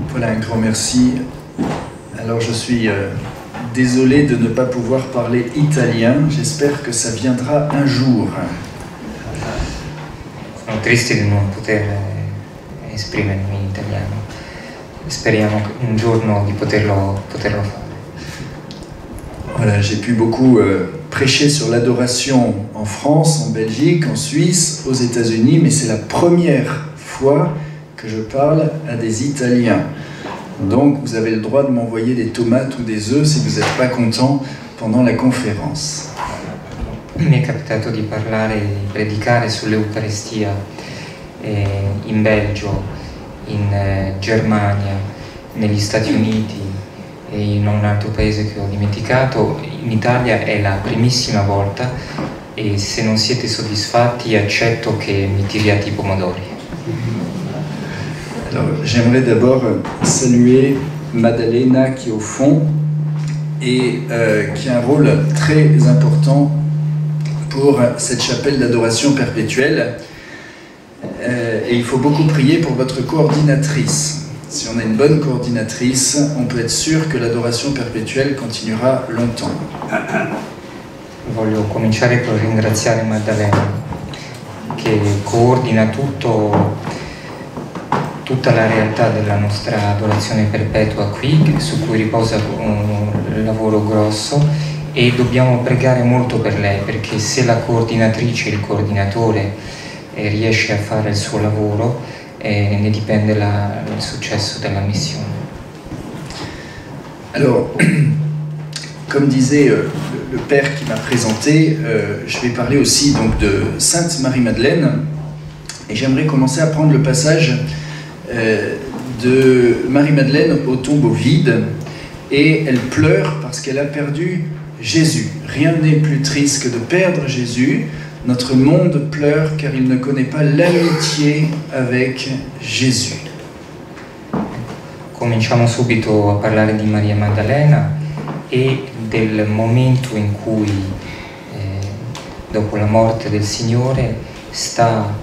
Voilà, un grand merci. Alors je suis désolé de ne pas pouvoir parler italien. J'espère que ça viendra un jour. Sono triste di non poter esprimermi in italiano. Speriamo un giorno di poterlo fare. Voilà, j'ai pu beaucoup prêcher sur l'adoration en France, en Belgique, en Suisse, aux États-Unis, mais c'est la première fois que je parle à des Italiens. Donc vous avez le droit de m'envoyer des tomates ou des œufs si vous n'êtes pas content pendant la conférence. Mi è capitato di parlare, di predicare sull'Eucaristia in Belgio, in Germania, negli Stati Uniti e in un altro paese che ho dimenticato. In Italia è la primissima volta e se non siete soddisfatti accetto che mi tiriate i pomodori. Alors, j'aimerais d'abord saluer Maddalena qui est au fond et qui a un rôle très important pour cette chapelle d'adoration perpétuelle. Et il faut beaucoup prier pour votre coordinatrice. Si on a une bonne coordinatrice, on peut être sûr que l'adoration perpétuelle continuera longtemps. Voglio cominciare per ringraziare Maddalena che coordina tutta la realtà della nostra adorazione perpetua qui, su cui riposa un lavoro grosso, e dobbiamo pregare molto per lei, perché se la coordinatrice, il coordinatore riesce a fare il suo lavoro, ne dipende il successo della missione. Alors, comme disait le père qui m'a présenté, je vais parler aussi donc de Sainte Marie-Madeleine, et j'aimerais commencer à prendre le passage de Marie-Madeleine au tombeau vide, et elle pleure parce qu'elle a perdu Jésus. Rien n'est plus triste que de perdre Jésus. Notre monde pleure car il ne connaît pas l'amitié avec Jésus. Cominciamo subito a parlare di Maria Maddalena e del momento in cui, dopo la morte del Signore, sta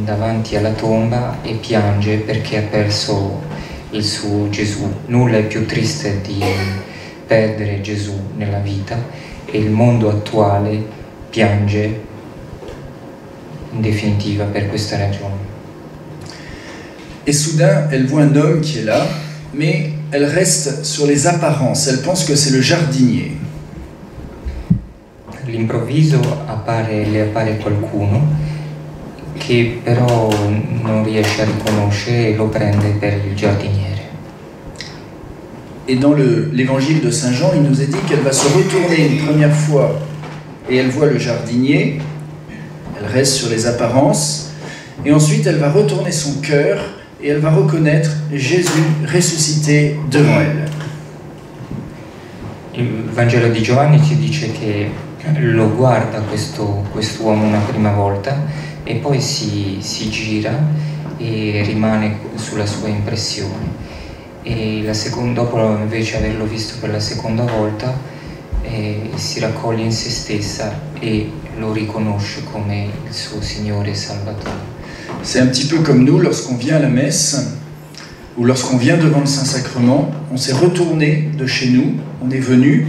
davanti alla tomba e piange perché ha perso il suo Gesù. Nulla è più triste di perdere Gesù nella vita e il mondo attuale piange in definitiva per questa ragione. Et soudain, elle voit un homme qui est là, mais elle reste sur les apparences. Elle pense que c'est le jardinier. All'improvviso le appare qualcuno che però non riesce a riconoscere e lo prende per il giardiniere. Et dans l'évangile de Saint Jean, il nous est dit qu'elle va se retourner une première fois et elle voit le jardinier, elle reste sur les apparences, et ensuite elle va retourner son cœur et elle va reconnaître Jésus ressuscité devant elle. Il Vangelo di Giovanni ci dice che lo guarda quest'uomo una prima volta e poi si gira e rimane sulla sua impressione. E dopo invece averlo visto per la seconda volta si raccoglie in se stessa e lo riconosce come il suo Signore e Salvatore. C'est un petit peu comme nous lorsqu'on vient à la messe ou lorsqu'on vient devant le Saint-Sacrement, on s'est retourné de chez nous, on est venu,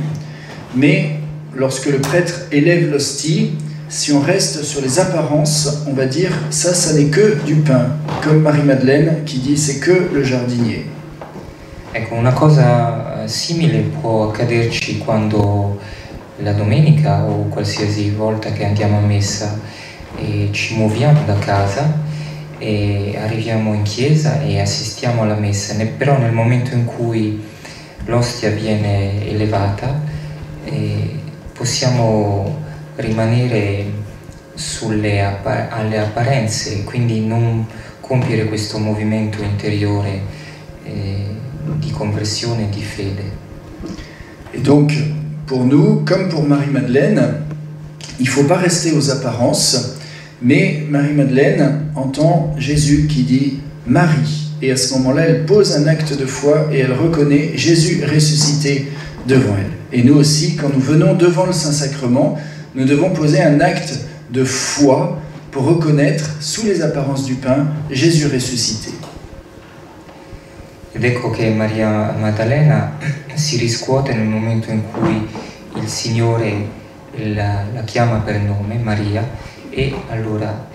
mais lorsque le prêtre élève l'hostie, si on reste sur les apparences, on va dire ça n'est que du pain, comme Marie-Madeleine qui dit c'est que le jardinier. Ecco, una cosa simile può accaderci quando la domenica o qualsiasi volta che andiamo a messa e ci muoviamo da casa e arriviamo in chiesa e assistiamo alla messa, però nel momento in cui l'ostia viene elevata possiamo rimanere alle apparenze e quindi non compiere questo movimento interiore di conversione e di fede. Et donc, pour nous, comme pour Marie-Madeleine, il ne faut pas rester aux apparences, mais Marie-Madeleine entend Jésus qui dit « Marie ». Et à ce moment-là, elle pose un acte de foi et elle reconnaît Jésus ressuscité devant elle. Et nous aussi, quand nous venons devant le Saint-Sacrement, nous devons poser un acte de foi pour reconnaître, sous les apparences du pain, Jésus ressuscité. Ed ecco che Maria Maddalena si riscuote nel momento in cui il Signore la chiama per nome, Maria, e allora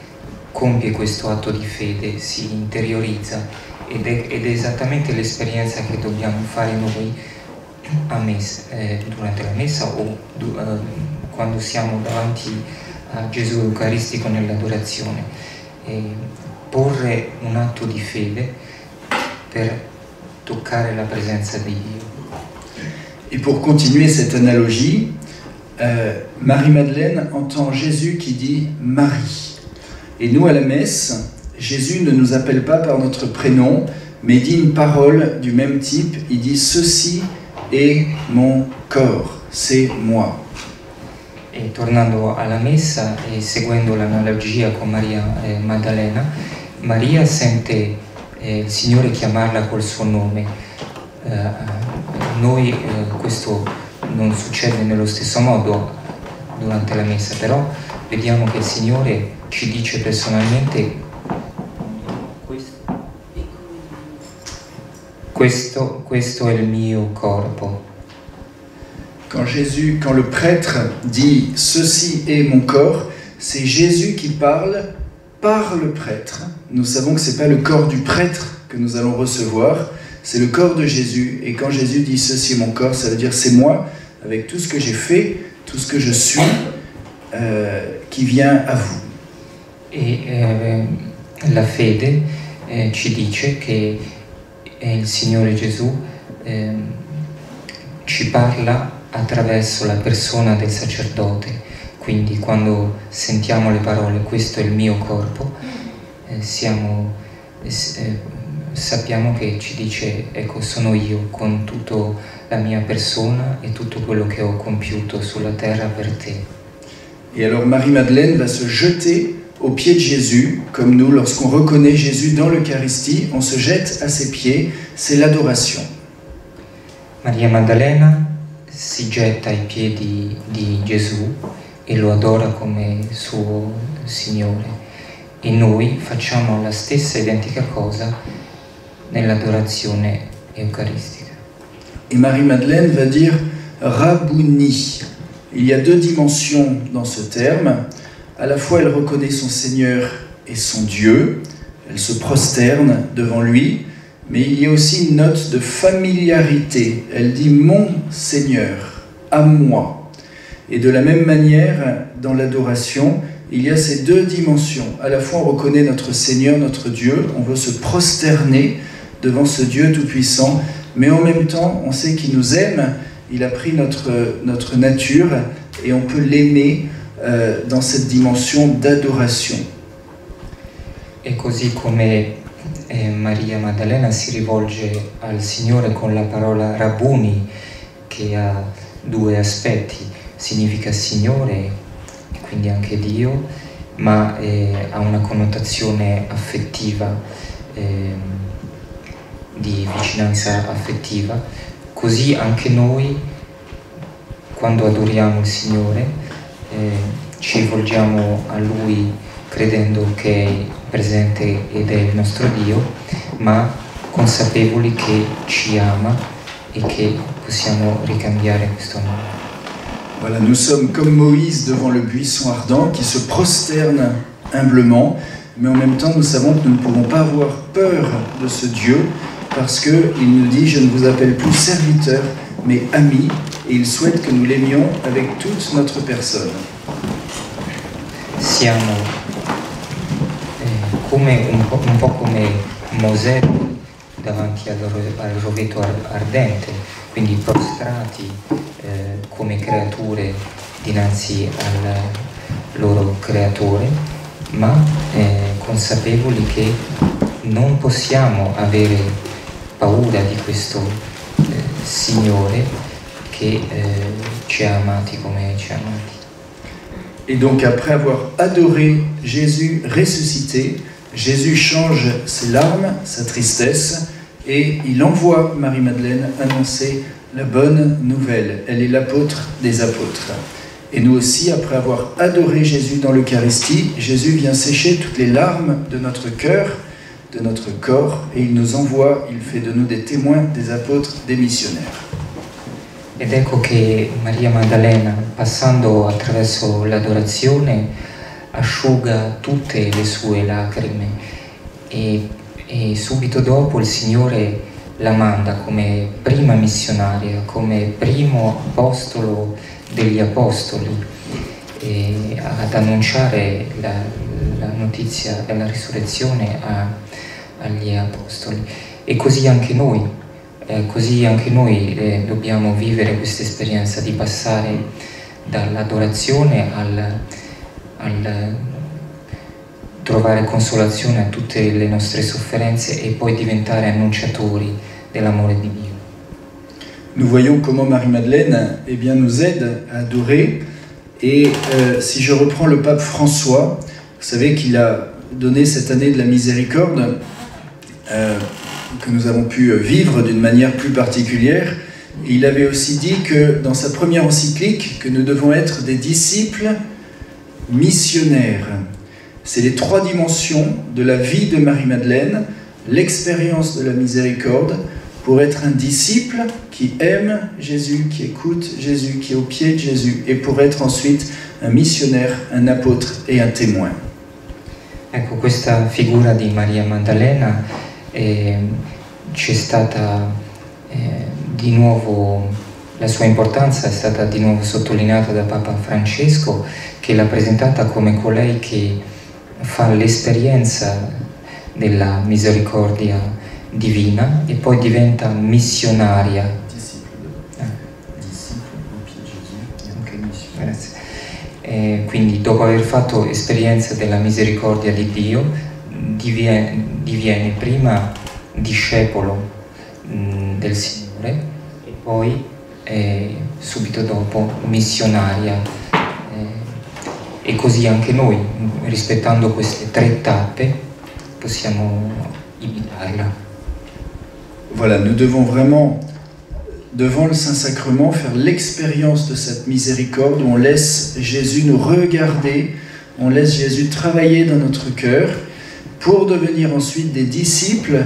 compie questo atto di fede, si interiorizza ed è esattamente l'esperienza che dobbiamo fare noi durante la messa o quando siamo davanti a Gesù Eucaristico nell'adorazione. Porre un atto di fede per toccare la presenza di Dio. Et pour continuer cette analogie, Marie-Madeleine entend Jésus qui dit « Marie ». Et nous, à la messe, Jésus ne nous appelle pas par notre prénom, mais dit une parole du même type. Il dit « Ceci est mon corps, c'est moi ». E tornando alla messa e seguendo l'analogia con Maria Maddalena, Maria sente il Signore chiamarla col suo nome. Noi questo non succede nello stesso modo durante la messa, però vediamo che il Signore ci dice personalmente questo è il mio corpo. Quand le prêtre dit « Ceci est mon corps », c'est Jésus qui parle par le prêtre. Nous savons que ce n'est pas le corps du prêtre que nous allons recevoir, c'est le corps de Jésus. Et quand Jésus dit « Ceci est mon corps », ça veut dire c'est moi, avec tout ce que j'ai fait, tout ce que je suis, qui vient à vous. E la fede ci dice che il Signore Gesù ci parla attraverso la persona del sacerdote. Quindi quando sentiamo le parole questo è il mio corpo, sappiamo che ci dice ecco sono io con tutta la mia persona e tutto quello che ho compiuto sulla terra per te. Et alors Marie-Madeleine va se jeter aux pieds de Jésus, comme nous, lorsqu'on reconnaît Jésus dans l'Eucharistie, on se jette à ses pieds, c'est l'adoration. Maria Maddalena si getta ai piedi di Gesù e lo adora come suo Signore. E noi facciamo la stessa identica cosa nell'adorazione eucaristica. Et Marie-Madeleine va dire Rabouni. Il y a deux dimensions dans ce terme. À la fois, elle reconnaît son Seigneur et son Dieu. Elle se prosterne devant lui. Mais il y a aussi une note de familiarité. Elle dit « Mon Seigneur, à moi ». Et de la même manière, dans l'adoration, il y a ces deux dimensions. À la fois, on reconnaît notre Seigneur, notre Dieu. On veut se prosterner devant ce Dieu tout-puissant. Mais en même temps, on sait qu'il nous aime. Il a pris notre nature et on peut l'aimer dans cette dimension d'adoration. E così come Maria Maddalena si rivolge al Signore con la parola Rabbuni, che ha due aspetti, significa Signore, quindi anche Dio, ma ha una connotazione affettiva, di vicinanza affettiva. Così anche noi, quando adoriamo il Signore, ci rivolgiamo a Lui credendo che è presente ed è il nostro Dio, ma consapevoli che ci ama e che possiamo ricambiare questo nome. Voilà, nous sommes comme Moïse devant le buisson ardent qui se prosterne humblement, mais en même temps nous savons que nous ne pouvons pas avoir peur de ce Dieu parce qu'il nous dit « Je ne vous appelle plus serviteur, mais ami » et il souhaite que nous l'aimions avec toute notre personne. Siamo un po' come Mosè davanti al roveto ardente, quindi prostrati come creature dinanzi al loro creatore, ma consapevoli che non possiamo avere paura di questo Signore che ci ha amati come ci ha amati. Et donc après avoir adoré Jésus ressuscité, Jésus change ses larmes, sa tristesse, et il envoie Marie-Madeleine annoncer la bonne nouvelle. Elle est l'apôtre des apôtres. Et nous aussi, après avoir adoré Jésus dans l'Eucharistie, Jésus vient sécher toutes les larmes de notre cœur de notre corps et il nous envoie, il fait de nous des témoins, des apôtres, des missionnaires. Ed ecco che Maria Maddalena, passando attraverso l'adorazione, asciuga tutte le sue lacrime e subito dopo il Signore la manda come prima missionaria, come primo apostolo degli apostoli, ad annunciare la notizia della risurrezione agli apostoli. E così anche noi dobbiamo vivere questa esperienza di passare dall'adorazione al trovare consolazione a tutte le nostre sofferenze e poi diventare annunciatori dell'amore di Dio. Nous voyons comment Marie-Madeleine nous aide à adorer. Et si je reprends le pape François, vous savez qu'il a donné cette année de la miséricorde que nous avons pu vivre d'une manière plus particulière. Et il avait aussi dit que dans sa première encyclique, que nous devons être des disciples missionnaires. C'est les trois dimensions de la vie de Marie-Madeleine, l'expérience de la miséricorde, pour être un disciple qui aime Jésus, qui écoute Jésus, qui est au pied de Jésus, et pour être ensuite un missionnaire, un apôtre et un témoin. Ecco, questa figura di Maria Maddalena c'è stata di nuovo, la sua importanza è stata di nuovo sottolineata da Papa Francesco, che l'ha presentata come colei che fa l'esperienza della misericordia divina e poi diventa missionaria. Grazie. Quindi dopo aver fatto esperienza della misericordia di Dio diviene prima discepolo del Signore e poi subito dopo missionaria. E così anche noi, rispettando queste tre tappe, possiamo imitarla. Voilà, nous devons vraiment, devant le Saint-Sacrement, faire l'expérience de cette miséricorde où on laisse Jésus nous regarder, on laisse Jésus travailler dans notre cœur pour devenir ensuite des disciples,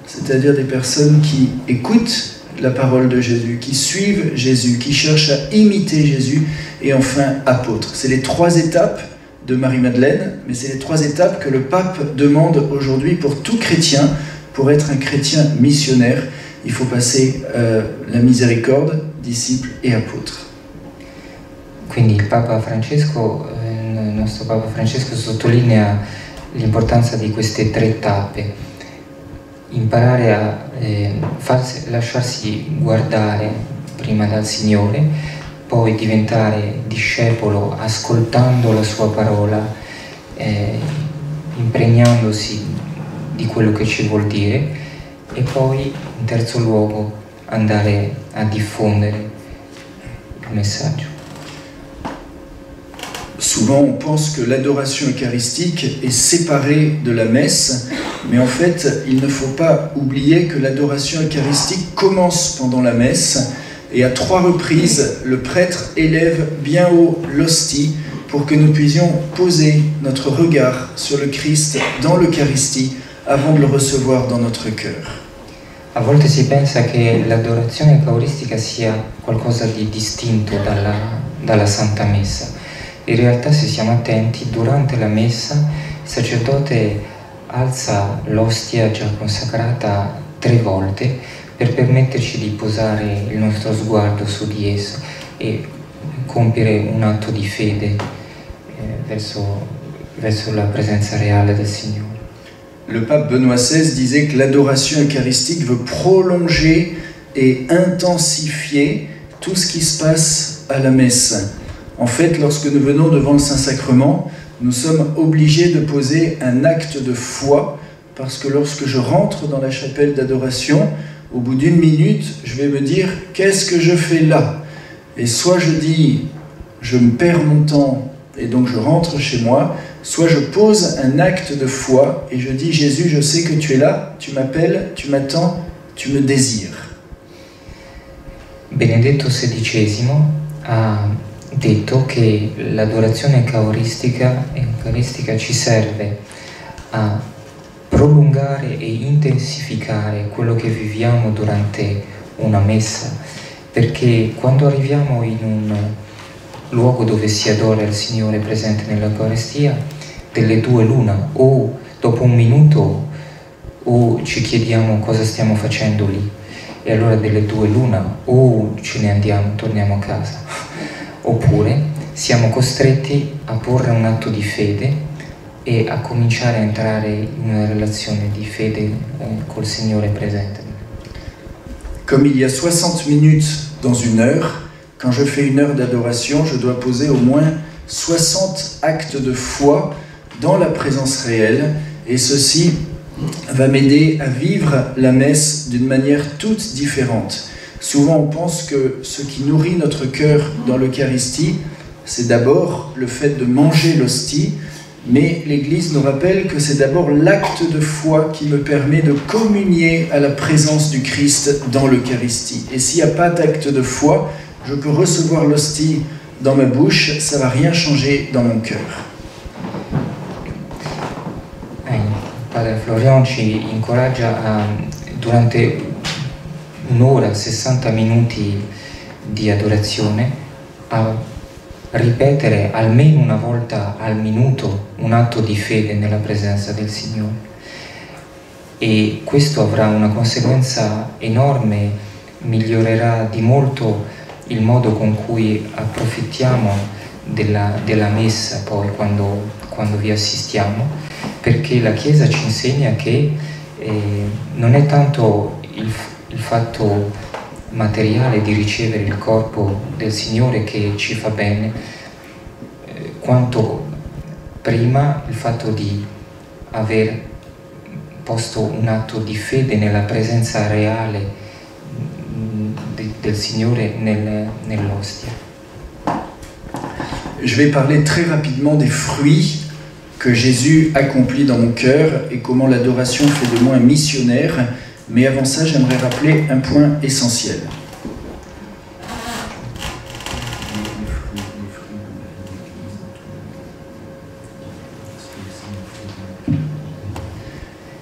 c'est-à-dire des personnes qui écoutent la parole de Jésus, qui suivent Jésus, qui cherchent à imiter Jésus, et enfin apôtres. C'est les trois étapes de Marie-Madeleine, mais c'est les trois étapes que le pape demande aujourd'hui pour tout chrétien. Pour être un chrétien missionnaire, il faut passer la miséricorde, disciple et apôtre. Quindi il Papa Francesco, il nostro Papa Francesco sottolinea l'importanza di queste tre tappe. Imparare a lasciarsi guardare prima dal Signore, poi diventare discepolo ascoltando la sua parola, impregnandosi di quello che ci vuol dire, e poi in terzo luogo andare a diffondere il messaggio. Souvent on pense que l'adoration eucharistique est séparée de la messe, mais en fait il ne faut pas oublier que l'adoration eucharistique commence pendant la messe, et à 3 reprises le prêtre élève bien haut l'hostie pour que nous puissions poser notre regard sur le Christ dans l'Eucharistie avant de le recevoir dans notre cœur. A volte si pensa che l'adorazione eucaristica sia qualcosa di distinto dalla Santa Messa. In realtà, se siamo attenti, durante la Messa il sacerdote alza l'ostia già consacrata 3 volte per permetterci di posare il nostro sguardo su di esso e compiere un atto di fede verso la presenza reale del Signore. Le pape Benoît XVI disait que l'adoration eucharistique veut prolonger et intensifier tout ce qui se passe à la messe. En fait, lorsque nous venons devant le Saint-Sacrement, nous sommes obligés de poser un acte de foi, parce que lorsque je rentre dans la chapelle d'adoration, au bout d'1 minute, je vais me dire « Qu'est-ce que je fais là ?» Et soit je dis « Je me perds mon temps et donc je rentre chez moi », soit je pose un acte de foi et je dis « Jésus, je sais que tu es là, tu m'appelles, tu m'attends, tu me désires. » Benedetto XVI ha detto che l'adorazione eucaristica ci serve a prolungare e intensificare quello che viviamo durante una messa, perché quando arriviamo in un luogo dove si adora il Signore presente nell'Eucaristia, delle due l'una, o dopo un minuto o ci chiediamo cosa stiamo facendo lì, e allora delle due l'una, o ce ne andiamo, torniamo a casa, oppure siamo costretti a porre un atto di fede e a cominciare a entrare in una relazione di fede col Signore presente. Comme il y a 60 minutes dans une heure, quand je fais une heure d'adoration, je dois poser au moins 60 actes de foi dans la présence réelle, et ceci va m'aider à vivre la messe d'une manière toute différente. Souvent on pense que ce qui nourrit notre cœur dans l'Eucharistie, c'est d'abord le fait de manger l'hostie, mais l'Église nous rappelle que c'est d'abord l'acte de foi qui me permet de communier à la présence du Christ dans l'Eucharistie. Et s'il n'y a pas d'acte de foi, je peux recevoir l'hostie dans ma bouche, ça ne va rien changer dans mon cœur. Padre Florian ci incoraggia durante un'ora, 60 minuti di adorazione, a ripetere almeno una volta al minuto un atto di fede nella presenza del Signore, e questo avrà una conseguenza enorme, migliorerà di molto il modo con cui approfittiamo della messa poi quando vi assistiamo, perché la Chiesa ci insegna che non è tanto il fatto materiale di ricevere il corpo del Signore che ci fa bene, quanto prima il fatto di aver posto un atto di fede nella presenza reale del Signore nell'ostia. Je vais parler très rapidement des fruits que Jésus accomplit dans mon cœur et comment l'adoration fait de moi un missionnaire. Mais avant ça, j'aimerais rappeler un point essentiel.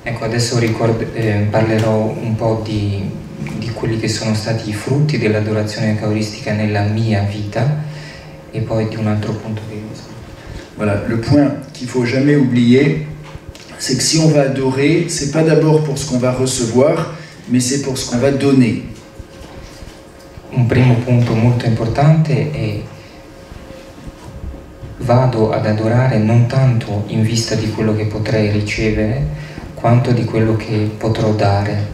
Ecco, adesso parlerò un po' di quelli che sono stati i frutti dell'adorazione eucaristica nella mia vita, e poi di un altro punto di vista. Voilà, le point qu'il ne faut jamais oublier, c'est que si on va adorer, c'est pas d'abord pour ce qu'on va recevoir, mais c'est pour ce qu'on va donner. Un primo punto molto importante è: vado ad adorare non tanto in vista di quello che potrei ricevere, quanto di quello che potrò dare.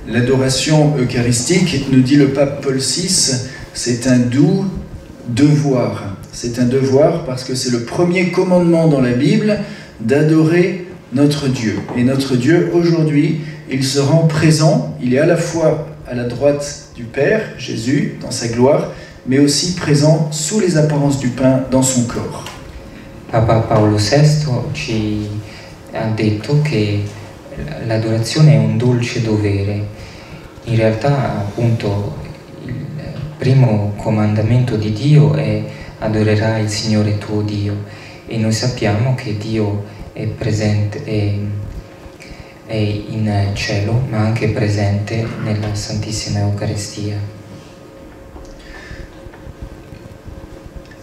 L'adoration eucharistique, nous dit le pape Paul VI, c'est un doux devoir. C'est un devoir parce que c'est le premier commandement dans la Bible d'adorer notre Dieu. Et notre Dieu, aujourd'hui, il se rend présent, il est à la fois à la droite du Père, Jésus, dans sa gloire, mais aussi présent sous les apparences du pain dans son corps. Papa Paolo VI ci ha detto che l'adorazione è un dolce dovere. In realtà, appunto, il primo comandamento di Dio è: adorerai il Signore tuo Dio, e noi sappiamo che Dio è presente, è in cielo, ma anche presente nella Santissima Eucaristia.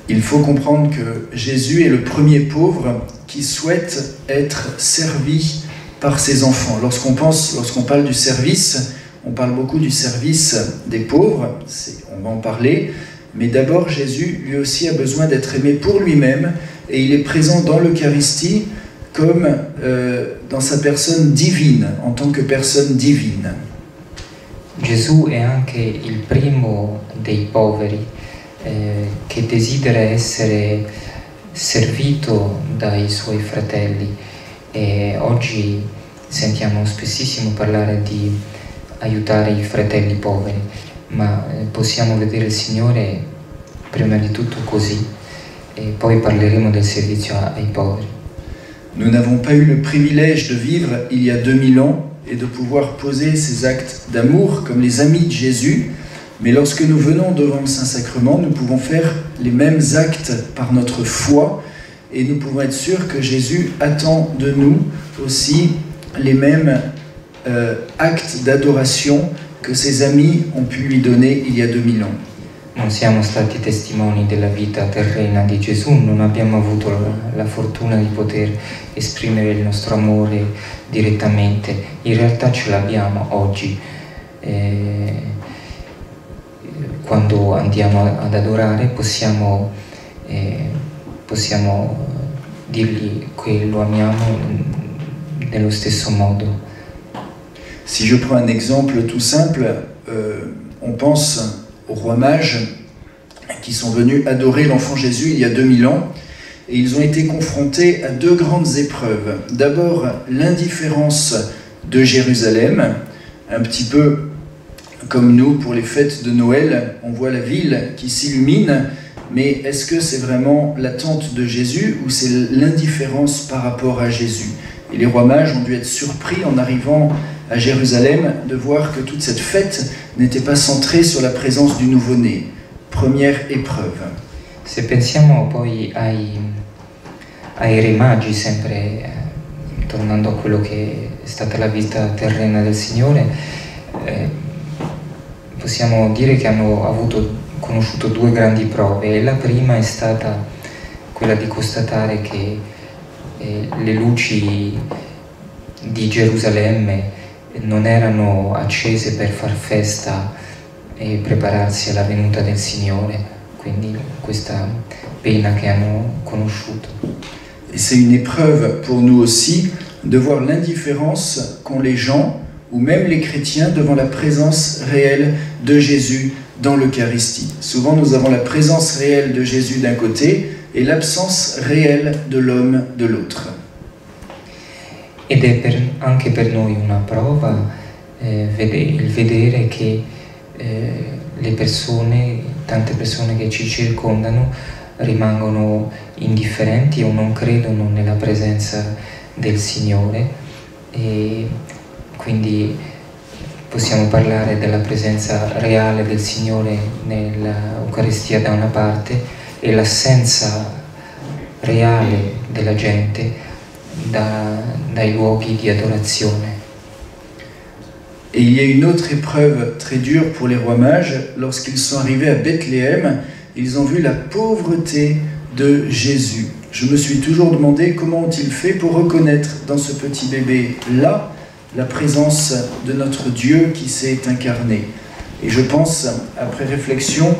Il faut comprendre que Jésus est le premier pauvre qui souhaite être servi par ses enfants. Lorsqu'on parle du service, on parle beaucoup du service des pauvres, on va en parler, mais d'abord Jésus lui aussi a besoin d'être aimé pour lui-même, et il est présent dans l'Eucharistie comme dans sa personne divine, en tant que personne divine. Gesù è anche il primo dei poveri che desidera essere servito dai suoi fratelli, e oggi sentiamo spessissimo parlare di aiutare i fratelli poveri, ma possiamo vedere il Signore prima di tutto così, e poi parleremo del servizio ai poveri. Nous n'avons pas eu le privilège de vivre il y a 2000 ans et de pouvoir poser ces actes d'amour comme les amis de Jésus, mais lorsque nous venons devant le Saint-Sacrement, nous pouvons faire les mêmes actes par notre foi, et nous pouvons être sûrs que Jésus attend de nous aussi les mêmes actes d'adoration que ses amis ont pu lui donner il y a 2000 ans. Non siamo stati testimoni della vita terrena di Gesù, non abbiamo avuto la fortuna di poter esprimere il nostro amore direttamente. In realtà ce l'abbiamo oggi. Quando andiamo ad adorare possiamo dirgli che lo amiamo nello stesso modo. Si je prends un exemple tout simple, on pense aux rois mages qui sont venus adorer l'enfant Jésus il y a 2000 ans, et ils ont été confrontés à deux grandes épreuves. D'abord, l'indifférence de Jérusalem, un petit peu comme nous pour les fêtes de Noël, on voit la ville qui s'illumine, mais est-ce que c'est vraiment l'attente de Jésus ou c'est l'indifférence par rapport à Jésus? Et les rois mages ont dû être surpris en arrivant à Jérusalem de voir que toute cette fête n'était pas centrée sur la présence du nouveau-né. Première épreuve. Se pensiamo poi ai re magi, sempre tornando a quello che è stata la vita terrena del Signore, possiamo dire che hanno conosciuto due grandi prove, e la prima è stata quella di constatare che le luci di Gerusalemme non erano accese per far festa e prepararsi alla venuta del Signore, quindi questa pena che hanno conosciuto. Et c'est une épreuve pour nous aussi de voir l'indifférence qu'ont les gens, ou même les chrétiens, devant la présence réelle de Jésus dans l'Eucharistie. Souvent nous avons la présence réelle de Jésus d'un côté et l'absence réelle de l'homme de l'autre. Ed è anche per noi una prova il vedere che le persone, tante persone che ci circondano, rimangono indifferenti o non credono nella presenza del Signore, e quindi possiamo parlare della presenza reale del Signore nell'Eucaristia da una parte e l'assenza reale della gente dai luoghi di adorazione. Et il y a une autre épreuve très dure pour les rois mages. Lorsqu'ils sont arrivés à Bethléem, ils ont vu la pauvreté de Jésus. Je me suis toujours demandé comment ont-ils fait pour reconnaître dans ce petit bébé-là la présence de notre Dieu qui s'est incarné. Et je pense, après réflexion,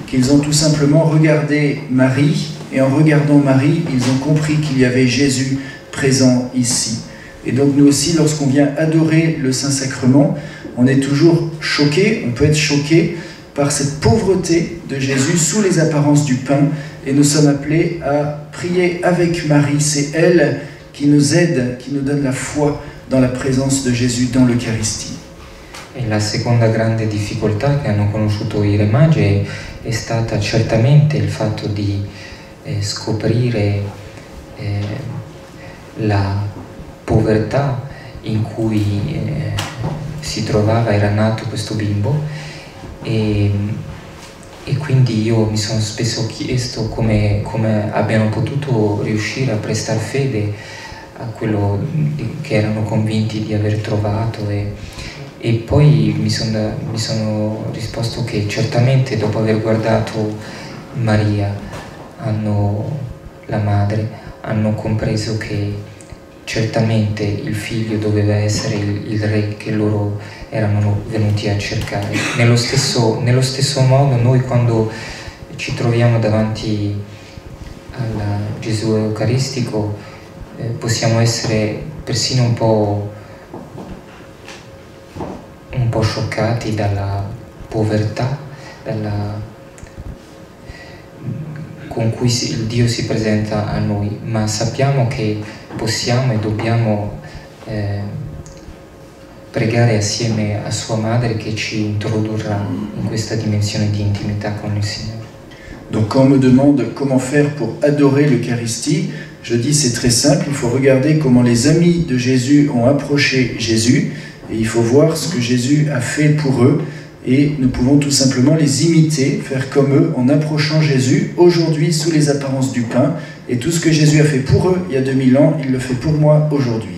qu'ils ont tout simplement regardé Marie, et en regardant Marie, ils ont compris qu'il y avait Jésus présent ici. Et donc nous aussi, lorsqu'on vient adorer le Saint-Sacrement, on est toujours choqué, on peut être choqué par cette pauvreté de Jésus sous les apparences du pain, et nous sommes appelés à prier avec Marie. C'est elle qui nous aide, qui nous donne la foi dans la présence de Jésus dans l'Eucharistie. E la seconda grande difficoltà che hanno conosciuto i re magi è stata certamente il fatto di scoprire la povertà in cui si trovava, era nato questo bimbo, e quindi io mi sono spesso chiesto come abbiano potuto riuscire a prestare fede a quello che erano convinti di aver trovato, e poi mi sono risposto che certamente dopo aver guardato Maria, la madre, hanno compreso che certamente il figlio doveva essere il re che loro erano venuti a cercare. Nello stesso modo noi, quando ci troviamo davanti al Gesù Eucaristico, possiamo essere persino un po' scioccati dalla povertà con cui il Dio si presenta a noi, ma sappiamo che possiamo e dobbiamo pregare assieme a sua madre, che ci introdurrà in questa dimensione di intimità con il Signore. Donc quand on me demande comment faire pour adorer l'Eucharistie, je dis c'est très simple, il faut regarder comment les amis de Jésus ont approché Jésus, et il faut voir ce que Jésus a fait pour eux, et nous pouvons tout simplement les imiter, faire comme eux en approchant Jésus aujourd'hui sous les apparences du pain, et tout ce que Jésus a fait pour eux il y a 2000 ans, il le fait pour moi aujourd'hui.